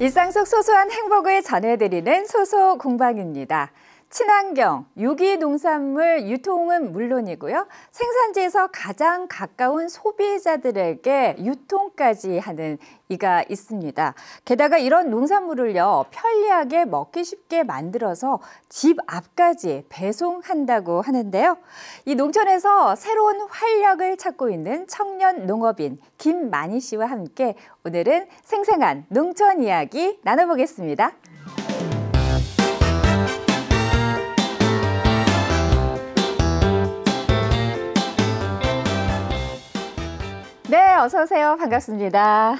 일상 속 소소한 행복을 전해드리는 소소 공방입니다. 친환경, 유기농산물 유통은 물론이고요. 생산지에서 가장 가까운 소비자들에게 유통까지 하는 이가 있습니다. 게다가 이런 농산물을요, 편리하게 먹기 쉽게 만들어서 집 앞까지 배송한다고 하는데요. 이 농촌에서 새로운 활력을 찾고 있는 청년 농업인 김만희 씨와 함께 오늘은 생생한 농촌 이야기 나눠보겠습니다. 네, 어서 오세요. 반갑습니다.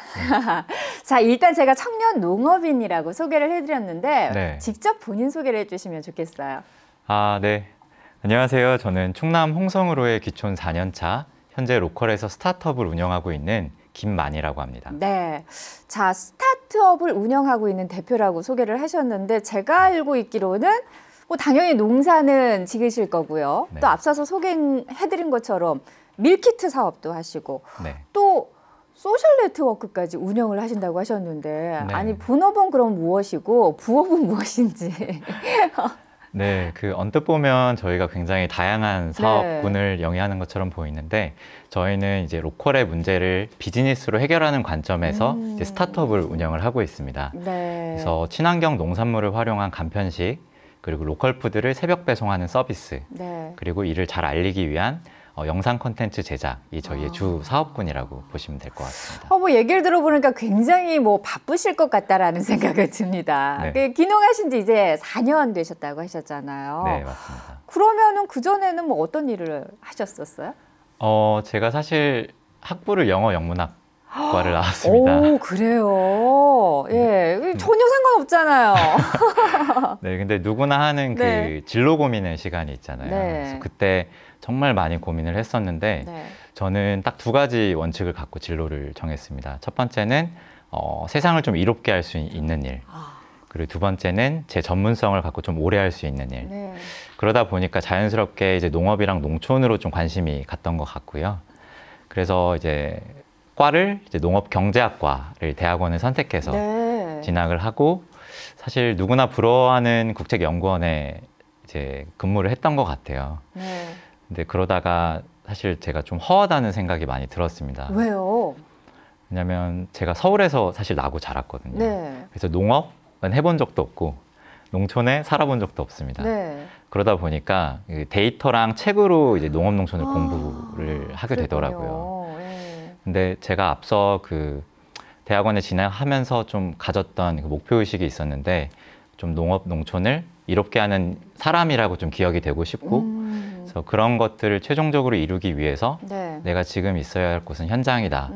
자, 일단 제가 청년 농업인이라고 소개를 해드렸는데 네. 직접 본인 소개를 해주시면 좋겠어요. 네. 안녕하세요. 저는 충남 홍성으로의 기촌 4년차, 현재 로컬에서 스타트업을 운영하고 있는 김만희라고 합니다. 네. 자, 스타트업을 운영하고 있는 대표라고 소개를 하셨는데 제가 알고 있기로는 뭐 당연히 농사는 지으실 거고요. 네. 또 앞서서 소개해드린 것처럼 밀키트 사업도 하시고 네. 또 소셜 네트워크까지 운영을 하신다고 하셨는데 네. 아니 본업은 그럼 무엇이고 부업은 무엇인지. 네, 언뜻 보면 저희가 굉장히 다양한 사업군을 영위하는 것처럼 보이는데 저희는 이제 로컬의 문제를 비즈니스로 해결하는 관점에서 이제 스타트업을 운영을 하고 있습니다. 네. 그래서 친환경 농산물을 활용한 간편식, 그리고 로컬 푸드를 새벽 배송하는 서비스, 네. 그리고 이를 잘 알리기 위한 영상 콘텐츠 제작이 저희의 주 사업군이라고 보시면 될 것 같습니다. 뭐 얘기를 들어보니까 굉장히 뭐 바쁘실 것 같다라는 생각이 듭니다. 네. 기농하신 지 이제 4년 되셨다고 하셨잖아요. 네, 맞습니다. 그러면은 그전에는 뭐 어떤 일을 하셨었어요? 제가 사실 학부를 영어 영문학과를 나왔습니다. 오, 그래요. 예, 전혀 상관없잖아요. 네, 근데 누구나 하는 네. 그 진로 고민의 시간이 있잖아요. 네. 그래서 그때 정말 많이 고민을 했었는데 네. 저는 딱 두 가지 원칙을 갖고 진로를 정했습니다. 첫 번째는 세상을 좀 이롭게 할 수 있는 일. 그리고 두 번째는 제 전문성을 갖고 좀 오래 할 수 있는 일. 네. 그러다 보니까 자연스럽게 이제 농업이랑 농촌으로 좀 관심이 갔던 것 같고요. 그래서 이제 과를 이제 농업경제학과를 대학원을 선택해서 네. 진학을 하고 사실 누구나 부러워하는 국책연구원에 이제 근무를 했던 것 같아요. 네. 근데 그러다가 사실 제가 좀 허하다는 생각이 많이 들었습니다. 왜요? 왜냐면 제가 서울에서 사실 나고 자랐거든요. 네. 그래서 농업은 해본 적도 없고 농촌에 살아본 적도 없습니다. 네. 그러다 보니까 데이터랑 책으로 이제 농업 농촌을 공부를 하게 되더라고요. 네. 근데 제가 앞서 대학원에 진학하면서 좀 가졌던 목표 의식이 있었는데 좀 농업 농촌을 이롭게 하는 사람이라고 좀 기억이 되고 싶고 그래서 그런 것들을 최종적으로 이루기 위해서 네. 내가 지금 있어야 할 곳은 현장이다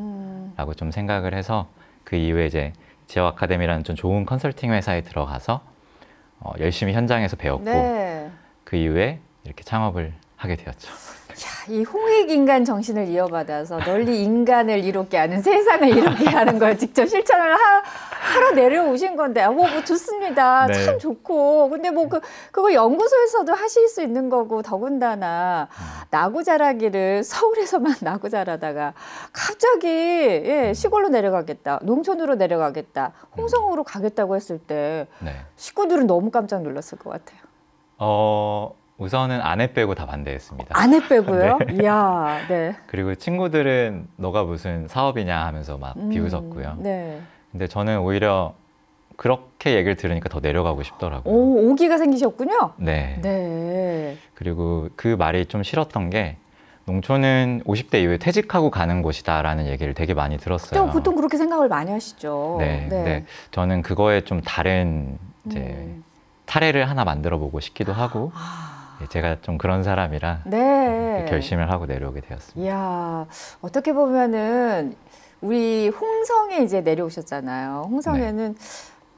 라고 좀 생각을 해서 그 이후에 이제 지역 아카데미라는 좀 좋은 컨설팅 회사에 들어가서 열심히 현장에서 배웠고 네. 그 이후에 이렇게 창업을 하게 되었죠. 이 홍익인간 정신을 이어받아서 널리 인간을 이롭게 하는 세상을 이롭게 하는 걸 직접 실천을 하러 내려오신 건데 뭐 좋습니다. 네. 참 좋고 근데 뭐 그걸 연구소에서도 하실 수 있는 거고 더군다나 나고 자라기를 서울에서만 나고 자라다가 갑자기 시골로 내려가겠다, 농촌으로 내려가겠다, 홍성으로 가겠다고 했을 때 네. 식구들은 너무 깜짝 놀랐을 것 같아요. 우선은 아내 빼고 다 반대했습니다. 아내 빼고요? 네. 이야, 네. 그리고 친구들은 너가 무슨 사업이냐 하면서 막 비웃었고요. 네. 근데 저는 오히려 그렇게 얘기를 들으니까 더 내려가고 싶더라고요. 오, 오기가 생기셨군요? 네. 네. 그리고 그 말이 좀 싫었던 게 농촌은 50대 이후에 퇴직하고 가는 곳이다라는 얘기를 되게 많이 들었어요. 보통 그렇게 생각을 많이 하시죠. 네. 근데 저는 그거에 좀 다른 이제 사례를 하나 만들어 보고 싶기도 하고 제가 좀 그런 사람이라 네. 결심을 하고 내려오게 되었습니다. 이야, 어떻게 보면은 우리 홍성에 이제 내려오셨잖아요. 홍성에는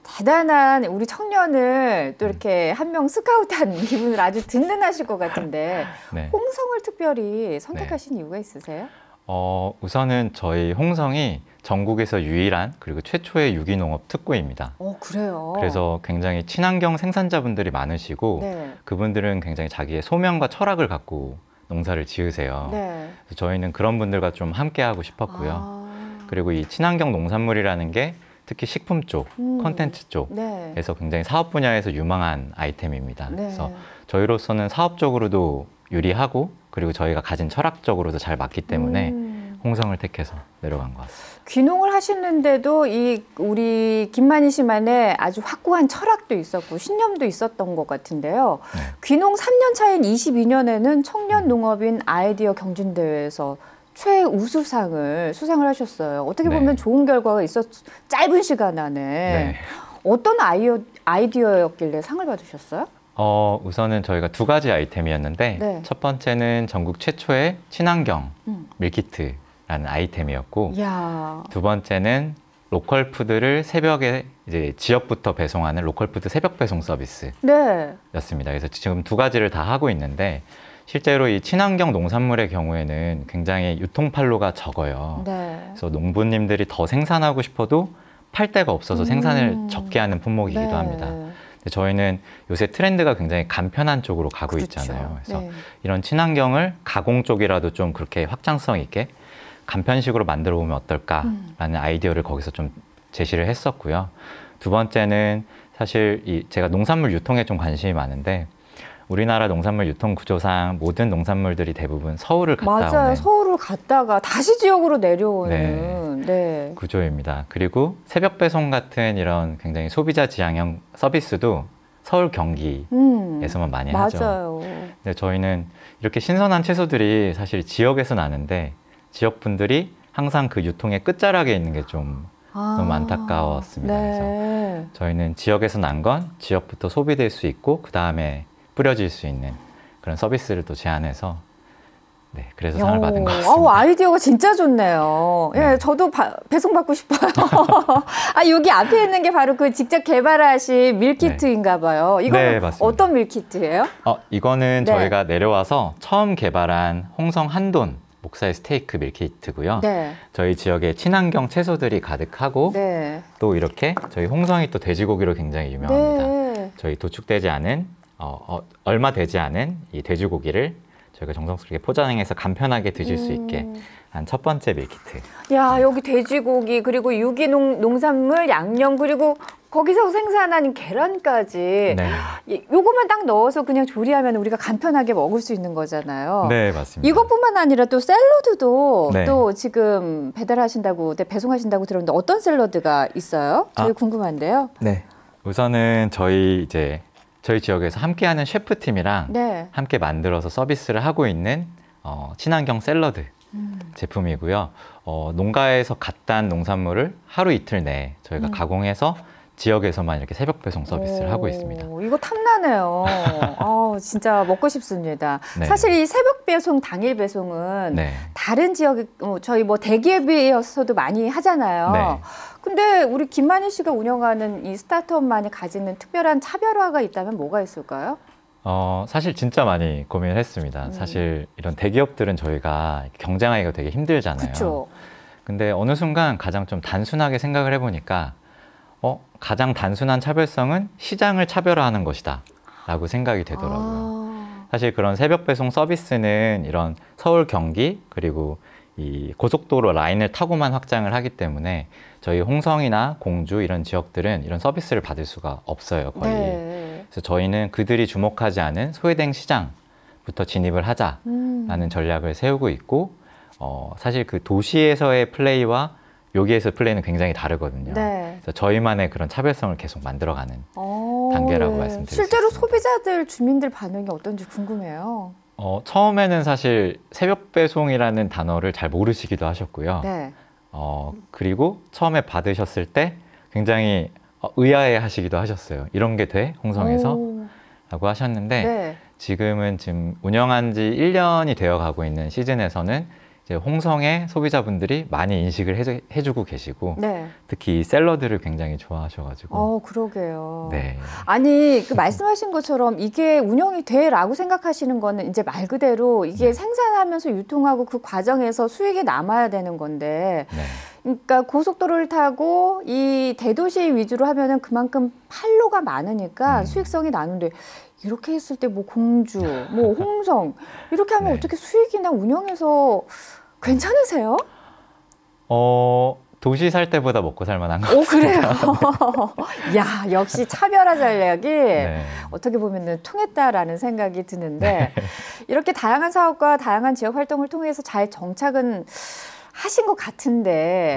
대단한 우리 청년을 또 이렇게 한 명 스카우트한 기분을 아주 든든하실 것 같은데 네. 홍성을 특별히 선택하신 이유가 있으세요? 우선은 저희 홍성이 전국에서 유일한 그리고 최초의 유기농업 특구입니다. 그래요? 그래서 굉장히 친환경 생산자분들이 많으시고 네. 그분들은 굉장히 자기의 소명과 철학을 갖고 농사를 지으세요. 네. 그래서 저희는 그런 분들과 좀 함께 하고 싶었고요. 그리고 이 친환경 농산물이라는 게 특히 식품 쪽, 컨텐츠 네. 쪽에서 굉장히 사업 분야에서 유망한 아이템입니다. 네. 그래서 저희로서는 사업적으로도 유리하고 그리고 저희가 가진 철학적으로도 잘 맞기 때문에 홍성을 택해서 내려간 것 같습니다. 귀농을 하시는데도 이 우리 김만희 씨만의 아주 확고한 철학도 있었고 신념도 있었던 것 같은데요. 네. 귀농 3년 차인 22년에는 청년 농업인 아이디어 경진대회에서 최우수상을 수상을 하셨어요. 어떻게 보면 네. 좋은 결과가 짧은 시간 안에. 네. 어떤 아이디어였길래 상을 받으셨어요? 우선은 저희가 두 가지 아이템이었는데 네. 첫 번째는 전국 최초의 친환경 밀키트라는 아이템이었고 이야. 두 번째는 로컬 푸드를 새벽에 이제 지역부터 배송하는 로컬 푸드 새벽 배송 서비스였습니다. 네. 그래서 지금 두 가지를 다 하고 있는데 실제로 이 친환경 농산물의 경우에는 굉장히 유통판로가 적어요. 네. 그래서 농부님들이 더 생산하고 싶어도 팔 데가 없어서 생산을 적게 하는 품목이기도 네. 합니다. 근데 저희는 요새 트렌드가 굉장히 간편한 쪽으로 가고 그렇죠. 있잖아요. 그래서 네. 이런 친환경을 가공 쪽이라도 좀 그렇게 확장성 있게 간편식으로 만들어 보면 어떨까라는 아이디어를 거기서 좀 제시를 했었고요. 두 번째는 사실 제가 농산물 유통에 좀 관심이 많은데 우리나라 농산물 유통 구조상 모든 농산물들이 대부분 서울을 갔다 맞아요. 오는 서울을 갔다가 다시 지역으로 내려오는 네. 구조입니다. 그리고 새벽 배송 같은 이런 굉장히 소비자 지향형 서비스도 서울 경기에서만 많이 하죠. 맞아요. 근데 저희는 이렇게 신선한 채소들이 사실 지역에서 나는데 지역 분들이 항상 그 유통의 끝자락에 있는 게 좀 너무 안타까웠습니다. 그래서 저희는 지역에서 난 건 지역부터 소비될 수 있고 그 다음에 뿌려질 수 있는 그런 서비스를 또 제안해서 그래서 상을 받은 것 같습니다. 아이디어가 진짜 좋네요. 네. 예, 저도 배송받고 싶어요. 여기 앞에 있는 게 바로 그 직접 개발하신 밀키트인가 봐요. 이건 네, 맞습니다. 어떤 밀키트예요? 이거는 네. 저희가 내려와서 처음 개발한 홍성 한돈 목살 스테이크 밀키트고요. 네. 저희 지역에 친환경 채소들이 가득하고 네. 또 이렇게 저희 홍성이 또 돼지고기로 굉장히 유명합니다. 네. 저희 도축되지 않은 얼마 되지 않은 이 돼지고기를 저희가 정성스럽게 포장해서 간편하게 드실 수 있게 한 첫 번째 밀키트. 야, 여기 돼지고기 그리고 유기농 농산물 양념 그리고 거기서 생산한 계란까지 네, 요거만 딱 넣어서 그냥 조리하면 우리가 간편하게 먹을 수 있는 거잖아요. 네 맞습니다. 이것뿐만 아니라 또 샐러드도 네. 또 지금 배달하신다고, 배송하신다고 들었는데 어떤 샐러드가 있어요? 저희 궁금한데요. 네. 우선은 저희 지역에서 함께하는 셰프팀이랑 네. 함께 만들어서 서비스를 하고 있는 친환경 샐러드 제품이고요. 농가에서 갓 딴 농산물을 하루 이틀 내에 저희가 가공해서 지역에서만 이렇게 새벽 배송 서비스를 하고 있습니다. 이거 탐나네요. 진짜 먹고 싶습니다. 네. 사실 이 새벽 배송, 당일 배송은 네. 다른 지역, 저희 뭐 대기업이어서도 많이 하잖아요. 네. 근데 우리 김만희 씨가 운영하는 이 스타트업만이 가지는 특별한 차별화가 있다면 뭐가 있을까요? 사실 진짜 많이 고민을 했습니다. 사실 이런 대기업들은 저희가 경쟁하기가 되게 힘들잖아요. 그렇죠. 근데 어느 순간 가장 좀 단순하게 생각을 해보니까 가장 단순한 차별성은 시장을 차별화하는 것이다 라고 생각이 되더라고요. 사실 그런 새벽 배송 서비스는 이런 서울, 경기 그리고 이 고속도로 라인을 타고만 확장을 하기 때문에 저희 홍성이나 공주 이런 지역들은 이런 서비스를 받을 수가 없어요, 거의. 네. 그래서 저희는 그들이 주목하지 않은 소외된 시장부터 진입을 하자라는 전략을 세우고 있고 사실 그 도시에서의 플레이와 여기에서 플레이는 굉장히 다르거든요. 네. 그래서 저희만의 그런 차별성을 계속 만들어가는 단계라고 말씀드릴 수 실제로 있습니다. 소비자들, 주민들 반응이 어떤지 궁금해요. 처음에는 사실 새벽 배송이라는 단어를 잘 모르시기도 하셨고요. 네. 그리고 처음에 받으셨을 때 굉장히 의아해 하시기도 하셨어요. 이런 게 돼? 홍성에서? 라고 하셨는데 네. 지금은 운영한 지 1년이 되어 가고 있는 시즌에서는 이제 홍성의 소비자분들이 많이 인식을 해주고 계시고 네. 특히 이 샐러드를 굉장히 좋아하셔가지고 그러게요. 네. 아니, 그 말씀하신 것처럼 이게 운영이 돼라고 생각하시는 거는 이제 말 그대로 이게 네. 생산하면서 유통하고 그 과정에서 수익이 남아야 되는 건데 네. 그러니까 고속도로를 타고 이 대도시 위주로 하면은 그만큼 판로가 많으니까 수익성이 나는데 이렇게 했을 때 뭐 공주, 뭐 홍성 이렇게 하면 네. 어떻게 수익이나 운영에서 괜찮으세요? 도시 살 때보다 먹고 살만한 것 오, 그래요? 야, 역시 차별화 전략이 네. 어떻게 보면 통했다라는 생각이 드는데 이렇게 다양한 사업과 다양한 지역 활동을 통해서 잘 정착은 하신 것 같은데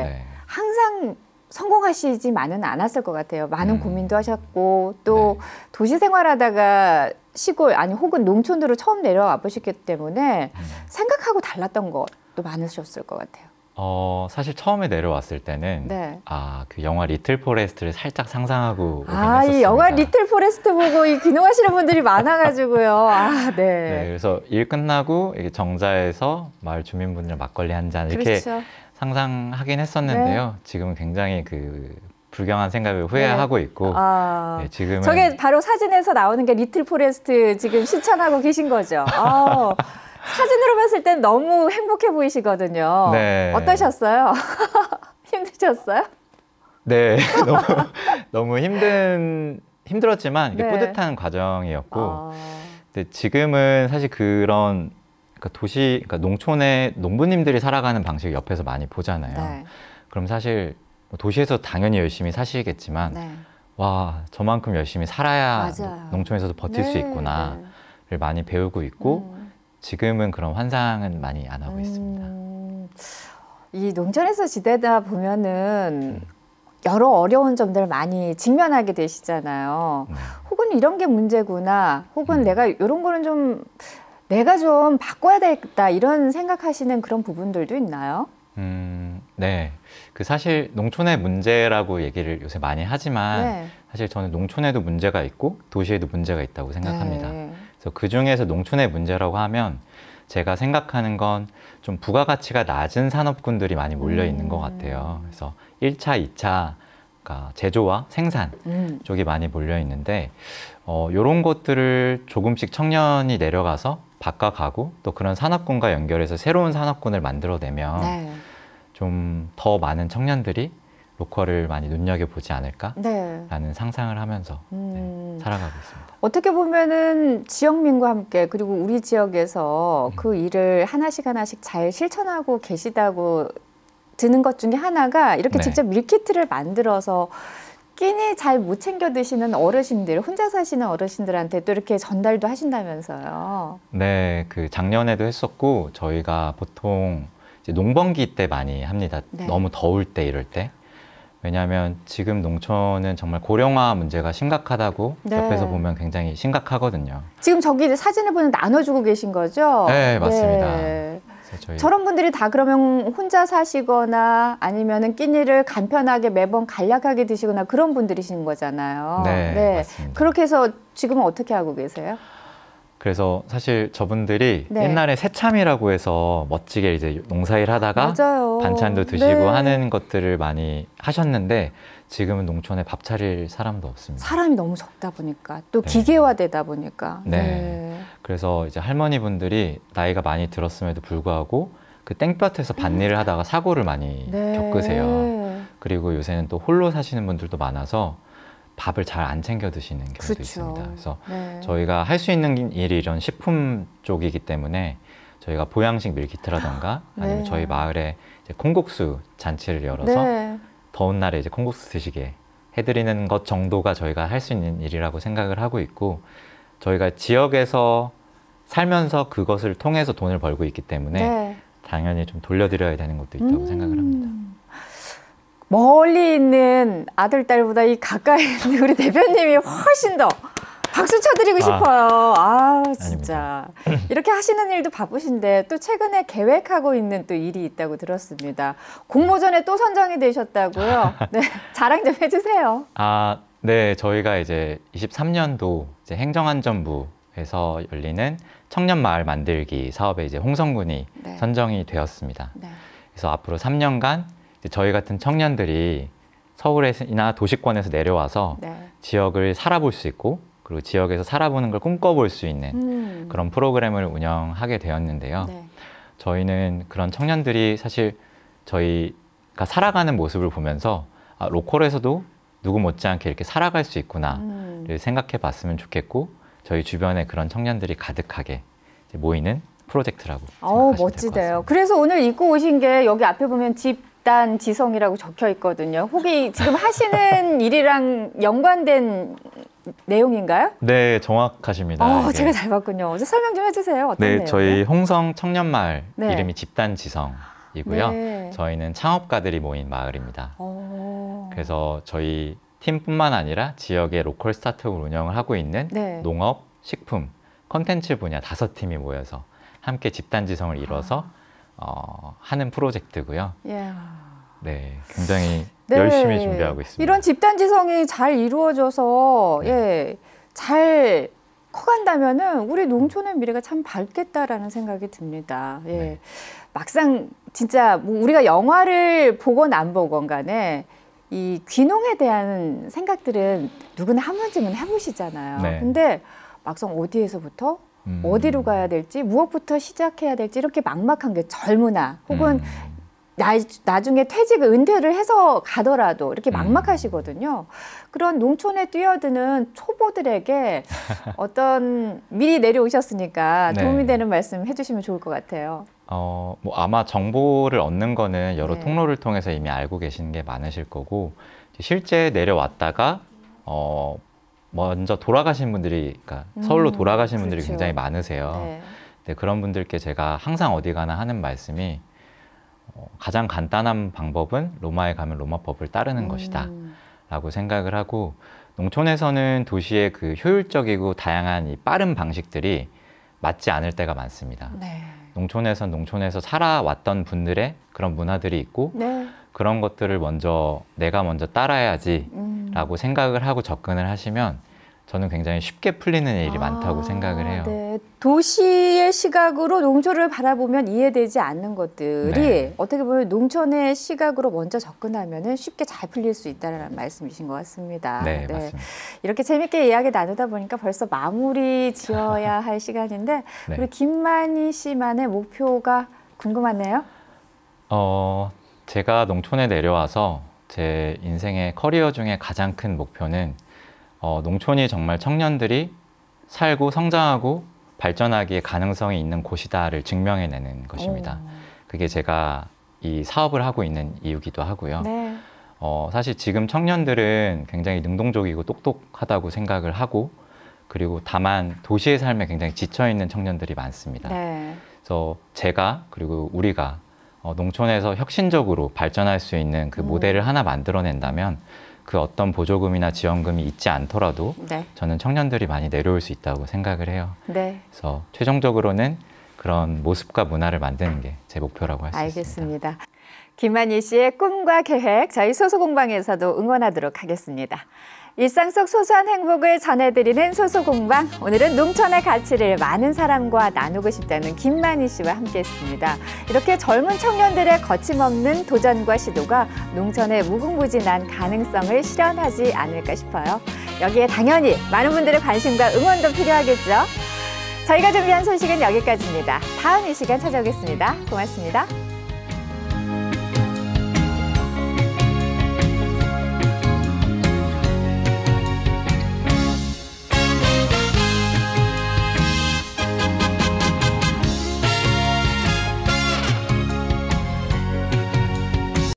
네. 항상 성공하시지만은 않았을 것 같아요. 많은 고민도 하셨고 또 네. 도시 생활하다가 시골 아니 혹은 농촌으로 처음 내려와 보셨기 때문에 생각하고 달랐던 것도 많으셨을 것 같아요. 사실 처음에 내려왔을 때는 네. 그 영화 리틀 포레스트를 살짝 상상하고 오긴 이 했었습니다. 영화 리틀 포레스트 보고 이 귀농하시는 분들이 많아가지고요. 네, 네. 그래서 일 끝나고 이게 정자에서 마을 주민분들 막걸리 한 잔 이렇게 그렇죠. 상상하긴 했었는데요. 지금은 굉장히 그 불경한 생각을 후회하고 있고 네, 지금은 저게 바로 사진에서 나오는 게 리틀 포레스트 지금 실천하고 계신 거죠. 사진으로 봤을 땐 너무 행복해 보이시거든요. 네. 어떠셨어요? 힘드셨어요? 네, 너무 힘들었지만 이게 네. 뿌듯한 과정이었고 근데 지금은 사실 그런 그러니까 농촌에 농부님들이 살아가는 방식을 옆에서 많이 보잖아요. 네. 그럼 사실 도시에서 당연히 열심히 사시겠지만 네. 와, 저만큼 열심히 살아야 맞아요. 농촌에서도 버틸 수 네. 있구나를 많이 배우고 있고 지금은 그런 환상은 많이 안 하고 있습니다. 이 농촌에서 지내다 보면은 여러 어려운 점들을 많이 직면하게 되시잖아요. 네. 혹은 이런 게 문제구나. 혹은 내가 이런 거는 좀 내가 좀 바꿔야 되겠다. 이런 생각하시는 그런 부분들도 있나요? 네. 사실 농촌의 문제라고 얘기를 요새 많이 하지만 네. 사실 저는 농촌에도 문제가 있고 도시에도 문제가 있다고 생각합니다. 네. 그래서 그 중에서 농촌의 문제라고 하면 제가 생각하는 건 좀 부가가치가 낮은 산업군들이 많이 몰려 있는 것 같아요. 그래서 1차, 2차 그러니까 제조와 생산 쪽이 많이 몰려 있는데 이런 것들을 조금씩 청년이 내려가서 바꿔가고 또 그런 산업군과 연결해서 새로운 산업군을 만들어내면 네. 좀 더 많은 청년들이 로컬을 많이 눈여겨보지 않을까라는 네. 상상을 하면서 살아가고 있습니다. 어떻게 보면은 지역민과 함께 그리고 우리 지역에서 그 일을 하나씩 잘 실천하고 계시다고 드는 것 중에 하나가 이렇게 네. 직접 밀키트를 만들어서 끼니 잘 못 챙겨 드시는 어르신들, 혼자 사시는 어르신들한테 또 이렇게 전달도 하신다면서요. 네, 작년에도 했었고 저희가 보통 이제 농번기 때 많이 합니다. 네. 너무 더울 때 이럴 때. 왜냐하면 지금 농촌은 정말 고령화 문제가 심각하다고 네. 옆에서 보면 굉장히 심각하거든요. 지금 저기 사진을 보면 나눠주고 계신 거죠? 네, 맞습니다. 네. 그래서 저런 분들이 다 그러면 혼자 사시거나 아니면은 끼니를 간편하게 매번 간략하게 드시거나 그런 분들이신 거잖아요. 네, 맞습니다. 그렇게 해서 지금은 어떻게 하고 계세요? 그래서 사실 저분들이 네. 옛날에 새참이라고 해서 멋지게 이제 농사일 하다가 맞아요. 반찬도 드시고 네. 하는 것들을 많이 하셨는데 지금은 농촌에 밥 차릴 사람도 없습니다. 사람이 너무 적다 보니까 또 네. 기계화되다 보니까. 네. 그래서 이제 할머니분들이 나이가 많이 들었음에도 불구하고 그 땡볕에서 밭일을 하다가 사고를 많이 네. 겪으세요. 그리고 요새는 또 홀로 사시는 분들도 많아서 밥을 잘 안 챙겨 드시는 경우도 그렇죠. 있습니다. 그래서 네. 저희가 할 수 있는 일이 이런 식품 쪽이기 때문에 저희가 보양식 밀키트라던가 아니면 네. 저희 마을에 이제 콩국수 잔치를 열어서 네. 더운 날에 이제 콩국수 드시게 해드리는 것 정도가 저희가 할 수 있는 일이라고 생각을 하고 있고 저희가 지역에서 살면서 그것을 통해서 돈을 벌고 있기 때문에 네. 당연히 좀 돌려드려야 되는 것도 있다고 생각을 합니다. 멀리 있는 아들, 딸보다 이 가까이 있는 우리 대표님이 훨씬 더 박수 쳐드리고 싶어요. 진짜. 이렇게 하시는 일도 바쁘신데 또 최근에 계획하고 있는 또 일이 있다고 들었습니다. 공모전에 또 선정이 되셨다고요? 네, 자랑 좀 해주세요. 네, 저희가 이제 23년도 이제 행정안전부에서 열리는 청년 마을 만들기 사업에 이제 홍성군이 네. 선정이 되었습니다. 네. 그래서 앞으로 3년간 이제 저희 같은 청년들이 서울이나 도시권에서 내려와서 네. 지역을 살아볼 수 있고 그리고 지역에서 살아보는 걸 꿈꿔볼 수 있는 그런 프로그램을 운영하게 되었는데요. 네. 저희는 그런 청년들이 사실 저희가 살아가는 모습을 보면서 로컬에서도 누구 못지않게 이렇게 살아갈 수 있구나를 생각해 봤으면 좋겠고 저희 주변에 그런 청년들이 가득하게 이제 모이는 프로젝트라고 생각하시면 될 것 멋지대요. 같습니다. 그래서 오늘 입고 오신 게 여기 앞에 보면 집, 집단 지성이라고 적혀 있거든요. 혹시 지금 하시는 일이랑 연관된 내용인가요? 네, 정확하십니다. 이게. 제가 잘 봤군요. 설명 좀 해주세요. 어떤 네, 내용이에요? 저희 홍성 청년마을 네. 이름이 집단지성이고요. 네. 저희는 창업가들이 모인 마을입니다. 그래서 저희 팀뿐만 아니라 지역의 로컬 스타트업을 운영을 하고 있는 네. 농업, 식품, 컨텐츠 분야 5팀이 모여서 함께 집단지성을 이뤄서 하는 프로젝트고요. 네, 굉장히 열심히 준비하고 있습니다. 이런 집단지성이 잘 이루어져서 잘 커간다면은 우리 농촌의 미래가 참 밝겠다라는 생각이 듭니다. 막상 진짜 뭐 우리가 영화를 보건 안 보건 간에 이 귀농에 대한 생각들은 누구나 한 번쯤은 해보시잖아요. 근데 막상 어디에서부터 어디로 가야 될지 무엇부터 시작해야 될지 이렇게 막막한 게 젊으나 혹은 나중에 은퇴를 해서 가더라도 이렇게 막막하시거든요. 그런 농촌에 뛰어드는 초보들에게 어떤 미리 내려오셨으니까 도움이 되는 말씀 해주시면 좋을 것 같아요. 뭐 아마 정보를 얻는 거는 여러 통로를 통해서 이미 알고 계시는 게 많으실 거고 실제 내려왔다가 먼저 돌아가신 분들이 그러니까 서울로 돌아가신 분들이 굉장히 많으세요. 네, 그런 분들께 제가 항상 어디 가나 하는 말씀이 가장 간단한 방법은 로마에 가면 로마법을 따르는 것이다 라고 생각을 하고 농촌에서는 도시의 그 효율적이고 다양한 이 빠른 방식들이 맞지 않을 때가 많습니다. 농촌에선 농촌에서 살아왔던 분들의 그런 문화들이 있고 그런 것들을 내가 먼저 따라야지 라고 생각을 하고 접근을 하시면 저는 굉장히 쉽게 풀리는 일이 많다고 생각을 해요. 도시의 시각으로 농촌을 바라보면 이해되지 않는 것들이 어떻게 보면 농촌의 시각으로 먼저 접근하면 쉽게 잘 풀릴 수 있다는 말씀이신 것 같습니다. 네, 맞습니다. 이렇게 재밌게 이야기 나누다 보니까 벌써 마무리 지어야 할 시간인데 우리 김만희 씨만의 목표가 궁금하네요. 제가 농촌에 내려와서 제 인생의 커리어 중에 가장 큰 목표는 농촌이 정말 청년들이 살고 성장하고 발전하기에 가능성이 있는 곳이다를 증명해내는 것입니다. 그게 제가 이 사업을 하고 있는 이유기도 하고요. 사실 지금 청년들은 굉장히 능동적이고 똑똑하다고 생각을 하고 그리고 다만 도시의 삶에 굉장히 지쳐있는 청년들이 많습니다. 그래서 제가 그리고 우리가 농촌에서 혁신적으로 발전할 수 있는 그 모델을 하나 만들어낸다면 그 어떤 보조금이나 지원금이 있지 않더라도 저는 청년들이 많이 내려올 수 있다고 생각을 해요. 그래서 최종적으로는 그런 모습과 문화를 만드는 게 제 목표라고 할 수 있습니다. 알겠습니다. 김만희 씨의 꿈과 계획 저희 소소공방에서도 응원하도록 하겠습니다. 일상 속 소소한 행복을 전해드리는 소소공방. 오늘은 농촌의 가치를 많은 사람과 나누고 싶다는 김만희 씨와 함께했습니다. 이렇게 젊은 청년들의 거침없는 도전과 시도가 농촌의 무궁무진한 가능성을 실현하지 않을까 싶어요. 여기에 당연히 많은 분들의 관심과 응원도 필요하겠죠. 저희가 준비한 소식은 여기까지입니다. 다음 이 시간 찾아오겠습니다. 고맙습니다.